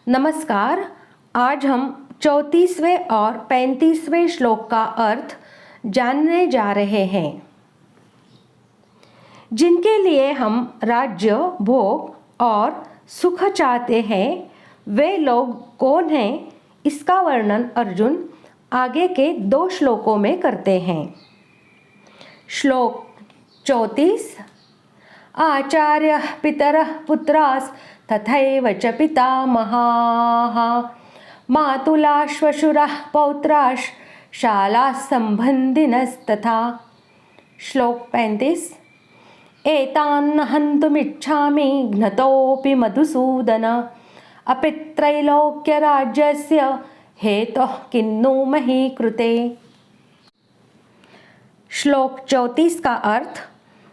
नमस्कार। आज हम 34वें और 35वें श्लोक का अर्थ जानने जा रहे हैं। जिनके लिए हम राज्य, भोग और सुख चाहते हैं वे लोग कौन हैं, इसका वर्णन अर्जुन आगे के 2 श्लोकों में करते हैं। श्लोक 34। आचार्य पितरः पुत्रास् तथैव च पितामहाः मातुलाः श्वशुराः पौत्राः शालाः सम्बन्धिनस्तथा। श्लोक 35। एतान् हन्तुमिच्छामि घ्नतोऽपि मधुसूदन अपि त्रैलोक्यराज्यस्य हेतुः किन्नु मही कृते। श्लोक 34 का अर्थ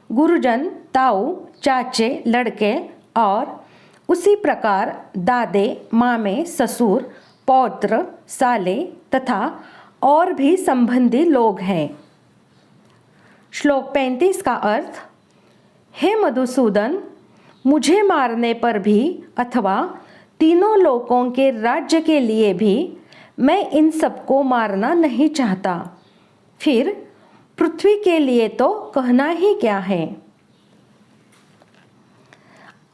गुरुजन, ताऊ, चाचे, लड़के और उसी प्रकार दादे, मामे, ससुर, पौत्र, साले तथा और भी संबंधी लोग हैं। श्लोक 35 का अर्थ हे मधुसूदन, मुझे मारने पर भी अथवा तीनों लोकों के राज्य के लिए भी मैं इन सबको मारना नहीं चाहता। फिर पृथ्वी के लिए तो कहना ही क्या है।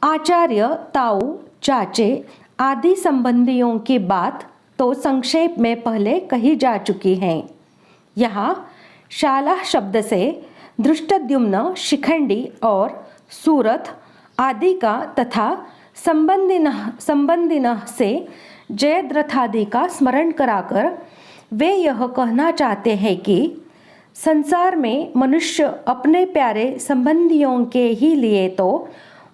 आचार्य, ताऊ, चाचे आदि संबंधियों की बात तो संक्षेप में पहले कही जा चुकी है। यहाँ शाला शब्द से धृष्टद्युम्न, शिखंडी और सूरथ आदि का तथा संबंधिनः से जयद्रथ आदि का स्मरण कराकर वे यह कहना चाहते हैं कि संसार में मनुष्य अपने प्यारे संबंधियों के ही लिए तो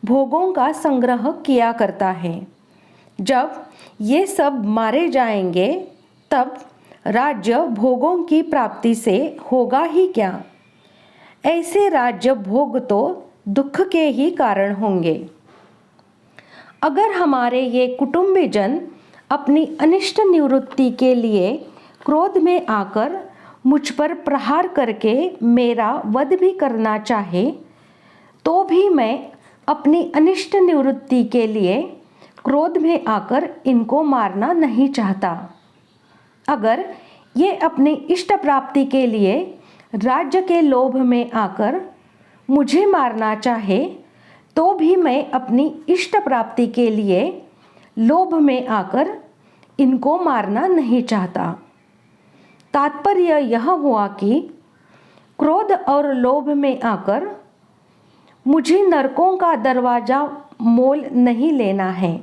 भोगों का संग्रह किया करता है। जब ये सब मारे जाएंगे तब राज्य भोगों की प्राप्ति से होगा ही क्या। ऐसे राज्य भोग तो दुख के ही कारण होंगे। अगर हमारे ये कुटुंबीजन अपनी अनिष्ट निवृत्ति के लिए क्रोध में आकर मुझ पर प्रहार करके मेरा वध भी करना चाहे तो भी मैं अपनी अनिष्ट निवृत्ति के लिए क्रोध में आकर इनको मारना नहीं चाहता। अगर ये अपनी इष्ट प्राप्ति के लिए राज्य के लोभ में आकर मुझे मारना चाहे तो भी मैं अपनी इष्ट प्राप्ति के लिए लोभ में आकर इनको मारना नहीं चाहता। तात्पर्य यह हुआ कि क्रोध और लोभ में आकर मुझे नरकों का दरवाजा मोल नहीं लेना है।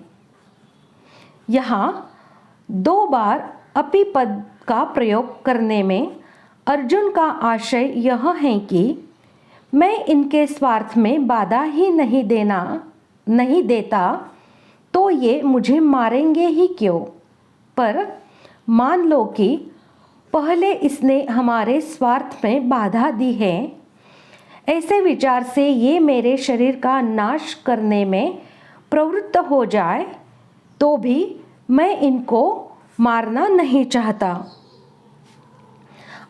यहाँ 2 बार अपि पद का प्रयोग करने में अर्जुन का आशय यह है कि मैं इनके स्वार्थ में बाधा ही नहीं देता तो ये मुझे मारेंगे ही क्यों। पर मान लो कि पहले इसने हमारे स्वार्थ में बाधा दी है, ऐसे विचार से ये मेरे शरीर का नाश करने में प्रवृत्त हो जाए तो भी मैं इनको मारना नहीं चाहता।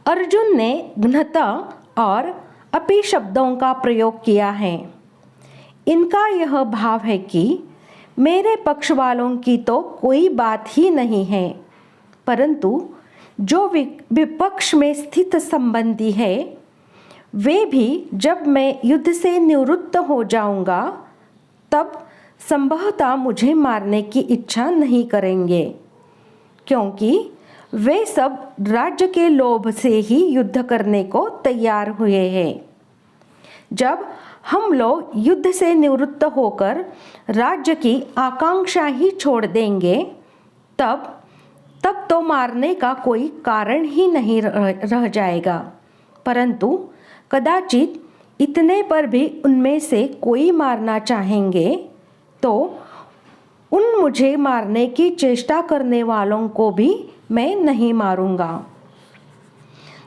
अर्जुन ने घ्नता और अपि शब्दों का प्रयोग किया है। इनका यह भाव है कि मेरे पक्ष वालों की तो कोई बात ही नहीं है, परंतु जो विपक्ष में स्थित संबंधी है वे भी जब मैं युद्ध से निवृत्त हो जाऊंगा तब संभवतः मुझे मारने की इच्छा नहीं करेंगे, क्योंकि वे सब राज्य के लोभ से ही युद्ध करने को तैयार हुए हैं। जब हम लोग युद्ध से निवृत्त होकर राज्य की आकांक्षा ही छोड़ देंगे तब तो मारने का कोई कारण ही नहीं रह जाएगा। परंतु कदाचित इतने पर भी उनमें से कोई मारना चाहेंगे तो उन मुझे मारने की चेष्टा करने वालों को भी मैं नहीं मारूंगा।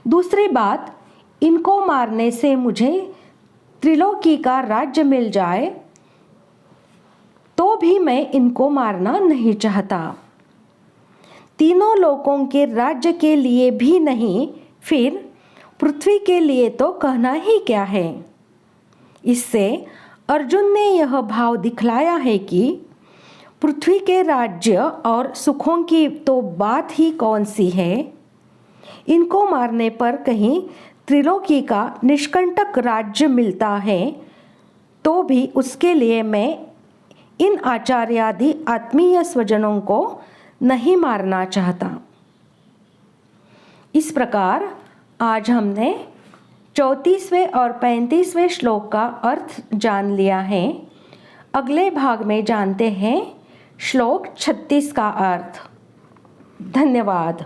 दूसरी बात, इनको मारने से मुझे त्रिलोकी का राज्य मिल जाए तो भी मैं इनको मारना नहीं चाहता। तीनों लोकों के राज्य के लिए भी नहीं, फिर पृथ्वी के लिए तो कहना ही क्या है। इससे अर्जुन ने यह भाव दिखलाया है कि पृथ्वी के राज्य और सुखों की तो बात ही कौन सी है। इनको मारने पर कहीं त्रिलोकी का निष्कंटक राज्य मिलता है तो भी उसके लिए मैं इन आचार्यादि आत्मीय स्वजनों को नहीं मारना चाहता। इस प्रकार आज हमने 34वें और 35वें श्लोक का अर्थ जान लिया है। अगले भाग में जानते हैं श्लोक 36 का अर्थ। धन्यवाद।